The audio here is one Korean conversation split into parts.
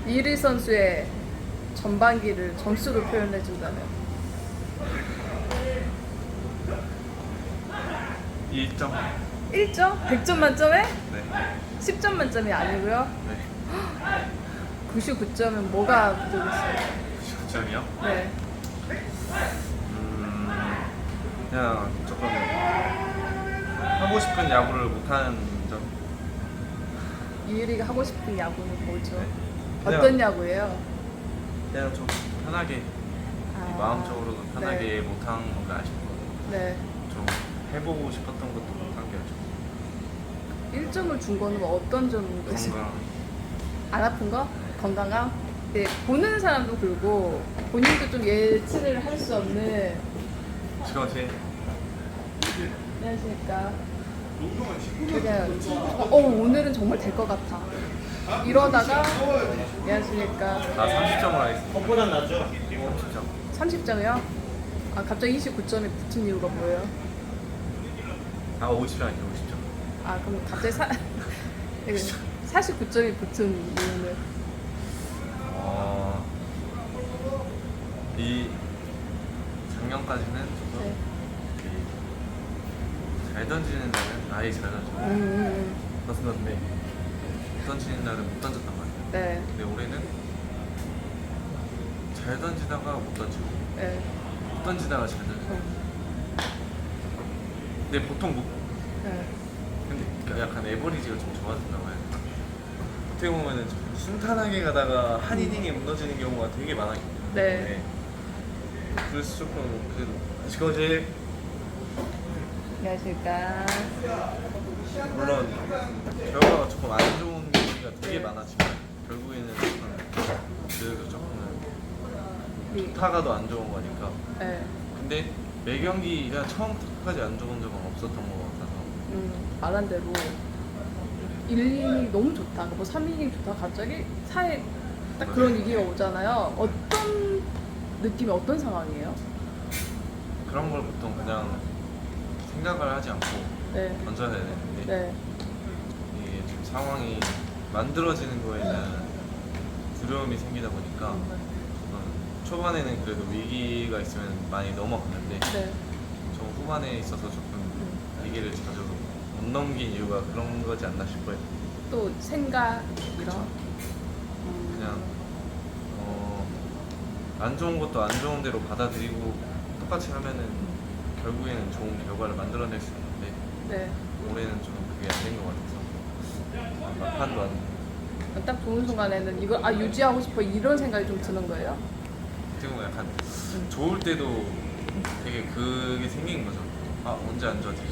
이유리 선수의 전반기를 점수로 표현해 준다면 1점. 1점? 100점 만점에? 네. 10점 만점이 아니고요. 네. 99점은 뭐가 부족했어요? 9점이요? 네. 그냥 조금 하고 싶은 야구를 못하는 점. 이유리가 하고 싶은 야구는 뭐죠? 네. 어떤 야구예요? 그냥 좀 편하게 마음적으로도 편하게 못한 건가 싶고 네. 좀 해보고 싶었던 것도 못한 게 좀 1점을 준 거는 어떤 점인 거죠? 건강. 안 아픈 거? 건강함? 네, 보는 사람도 그러고 본인도 좀 예측을 할 수 없는. 저제 안녕하십니까. 그냥 오늘은 정말 될 것 같아. 이러다가 안녕하십니까. 30점을 하겠습니다. 컵보다 낫죠? 30점. 30점이요? 아 갑자기 29점이 붙은 이유가 뭐예요? 50점 아니죠, 50점. 아 그럼 갑자기 49점이 붙은 이유는? 이 작년까지는 조금 네. 잘 던지는 날은 아예 잘 던지고 그렇는데 못 던지는 날은 못 던졌단 말이에요. 네. 근데 올해는 잘 던지다가 못 던지고 네. 못 던지다가 잘 던지고. 근데 보통 못. 네. 근데 약간 에버리지가 좀 좋아진다고 해야 되나? 어떻게 보면은 좀 순탄하게 가다가 한 이닝에 무너지는 경우가 되게 많았기 때문에 네. 그래서 조금 그래도 아직까지 안녕하십니까. 물론 결과가 조금 안 좋은 경기가 되게 많았지만 결국에는 그래도 조금은 타가도 안 좋은 거니까. 네. 근데 매 경기가 처음부터 끝까지 안 좋은 적은 없었던 것 같아서 말한 대로 1, 2이 너무 좋다. 뭐 3이닝 좋다. 갑자기 4에 딱 그런 위기가 오잖아요. 어떤 느낌이 어떤 상황이에요? 그런 걸 보통 그냥 생각을 하지 않고 네. 던져야 되는데 네. 이게 좀 상황이 만들어지는 거에 대한 두려움이 생기다 보니까 초반에는 그래도 위기가 있으면 많이 넘어가는데 네. 저 후반에 있어서 조금 위기를 자주 못 넘긴 이유가 그런 거지 않나 싶어요. 또 생각 이런. 그냥 안 좋은 것도 안 좋은 대로 받아들이고 똑같이 하면은 결국에는 좋은 결과를 만들어낼 수 있는데 네. 올해는 좀 그게 안 된 것 같아서 막판도 안. 딱 좋은 순간에는 이걸 유지하고 싶어 이런 생각이 좀 드는 거예요. 지금 약간 좋을 때도 되게 그게 생긴 거죠. 언제 안 좋아지지?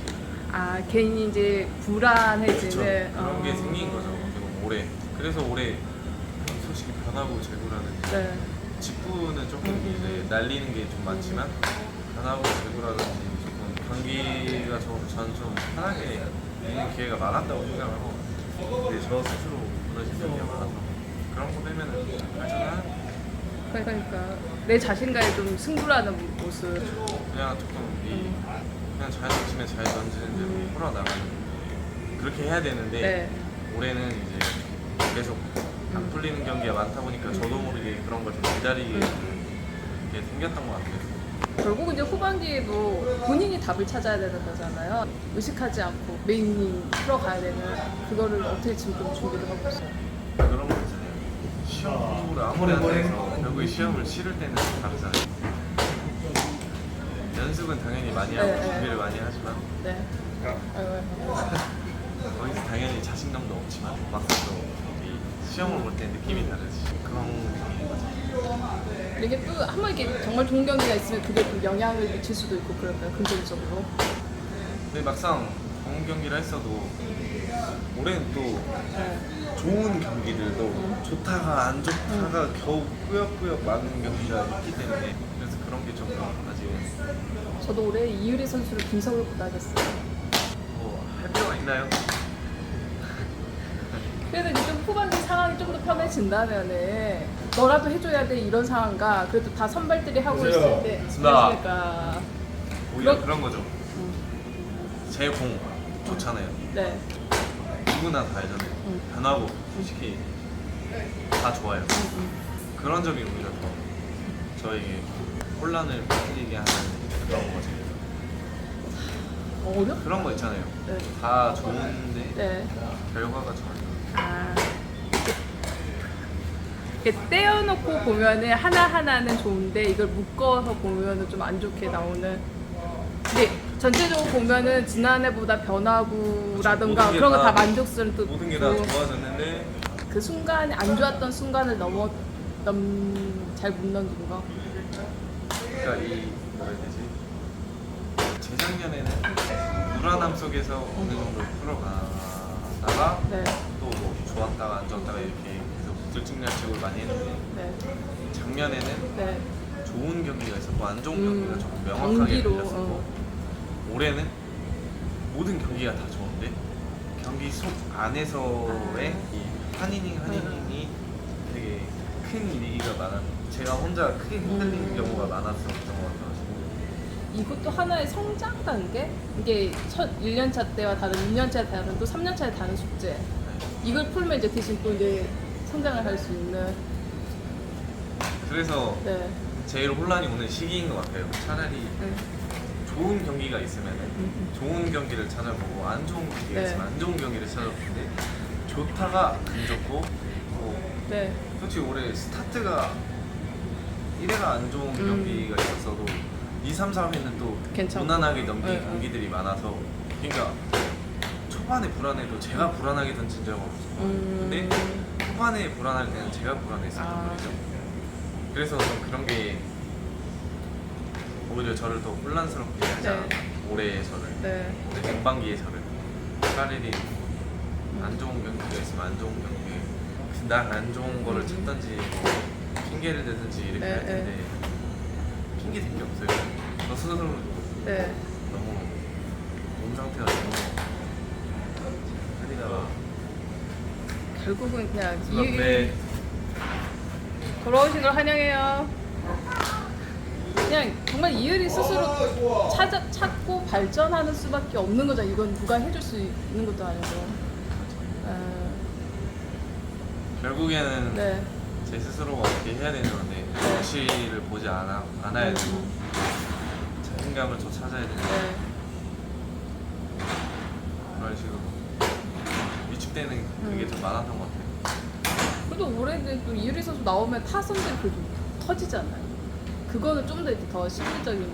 괜히 이제 불안해지는. 그쵸. 그런 게 생긴 거죠. 그리고 올해. 그래서 올해 솔직히 변하고 제구라는 네. 직구는 조금 이제 날리는 게 좀 많지만 변하고 제구라든지 조금 경기가 저는 좀 편하게 있는 기회가 많았다고 생각하고 근데 저 스스로 무너진 경기가 많아서 그런 거 빼면은 괜찮아. 그러니까 내 자신과의 좀 승부라는 모습. 그냥 조금 그냥 잘 던지면 잘 던지는 대로 풀어나가는 그렇게 해야 되는데 네. 올해는 이제 계속 안 풀리는 경기가 많다 보니까 저도 모르게 그런 걸 좀 기다리게 이렇게 생겼던 것 같아요. 결국 이제 후반기에도 본인이 답을 찾아야 되는 거잖아요. 의식하지 않고 메인이 풀어가야 되는 그거를 어떻게 지금 좀 준비를 하고 있어요. 그런 거 있잖아요. 시험 공부를 아무리 한다 해서 결국에 시험을 치를 때는 다르잖아요. 연습은 당연히 많이 하고 네, 네. 준비를 많이 하지만 네. 거기서 당연히 자신감도 없지만 막상 또 이 시험을 볼 때 느낌이 다르지. 그런 느낌인 거죠. 이게 또 한 번 이렇게 정말 좋은 경기가 있으면 그게 또 영향을 미칠 수도 있고 그럴까요? 긍정적으로. 근데 막상 좋은 경기를 했어도 올해는 또 네. 좋은 경기들도 좋다가 안 좋다가 겨우 꾸역꾸역 많은 경기가 있기 때문에 그래서 그런 게 조금 아직은 저도 올해 이유리 선수를 분석을 못 하겠어요. 뭐 할 필요가 있나요? 그래도 이제 좀 후반기 상황이 좀 더 편해진다면은 너라도 해줘야 돼 이런 상황과 그래도 다 선발들이 하고 있을 때 맞습니다. 그러니까 오히려 그런 거죠. 제 공 좋잖아요. 네. 누구나 다 알잖아요. 변하고 솔직히 다 좋아요. 그런 점이 오히려 더 저에게 혼란을 퍼뜨리게 하는 그런 거죠. 어렵? 그런 거 있잖아요. 네. 다 좋은데 네. 결과가 잘 아. 이렇게 떼어놓고 보면은 하나하나는 좋은데 이걸 묶어서 보면은 좀 안 좋게 나오는. 근데 전체적으로 보면은 지난해보다 변화구라든가 모든 게 그런 거 다 다- 만족스럽고 모든 게 다 좋아졌는데 그 순간에 안 좋았던 순간을 잘 못 넘긴 거. 그러니까 이 뭐라 해야 되지? 재작년에는 불안함 속에서 어느 정도 풀어가다가 네. 또 뭐 좋았다가 안 좋았다가 이렇게 계속 들쭉날쭉을 많이 했는데 네. 작년에는 네. 좋은 경기가 있었고 안 좋은 경기가 조금 명확하게 경기로, 들렸었고 올해는 모든 경기가 다 좋은데 경기 속 안에서의 이 한 이닝 한 이닝이 되게 큰 일이가 많아. 제가 혼자 크게 흔들리는 경우가 많았었던 것 같아가지고 이것도 하나의 성장 단계? 이게 첫 1년차 때와 다른 2년차 다른 또 3년차에 다른 숙제. 네. 이걸 풀면 이제 대신 또 이제 성장을 할 수 있는. 그래서 네. 제일 혼란이 오는 시기인 것 같아요. 차라리 좋은 경기가 있으면 좋은 경기를 찾아보고 안 좋은 경기가 네. 있으면 안 좋은 경기를 찾아보는데 좋다가 안 좋고 뭐 네. 솔직히 올해 스타트가 1회가 안 좋은 경기가 있었어도 2, 3, 4회는 또 괜찮고. 무난하게 넘긴 네. 경기들이 많아서 그러니까 초반에 불안해도 제가 불안하게 던진 적은 없어요. 근데 후반에 불안할 때는 제가 불안했었단 아. 말이죠. 그래서 좀 그런 게 오히려 저를 더 혼란스럽게 하지 않았나. 올해의 저를 네. 올해 전반기의 저를 차라리 안 좋은 경기가 있으면 안 좋은 경기 난 안 좋은 거를 찾든지 뭐 핑계를 대든지 이렇게 네, 할 텐데 핑계 댈 게 없어요. 저 스스로 네. 너무 몸 상태가 너무 하리다가 결국은 그냥 그런데 돌아오신 걸 환영해요. 그냥 정말 이효리 스스로 찾고 발전하는 수밖에 없는 거죠. 이건 누가 해줄 수 있는 것도 아니고. 결국에는 네. 제 스스로가 어떻게 해야 되는 건데 눈치를 보지 않아야 되고 자신감을 더 찾아야 되는데 네. 그런 식으로 위축되는 그게 좀 많았던 것 같아요. 그래도 올해는 또 이효리 선수 나오면 타선들이 그래도 터지잖아요. 그거는 좀 더 심리적인.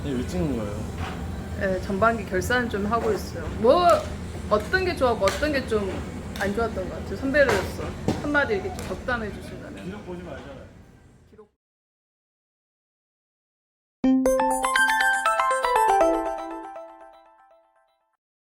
왜 찍는 거예요? 네, 전반기 결산을 좀 하고 있어요. 뭐 어떤 게 좋았고 어떤 게 좀 안 좋았던 것 같아요. 선배로서 한마디 이렇게 좀 덕담해 주신다면. 기록 보지 말잖아요.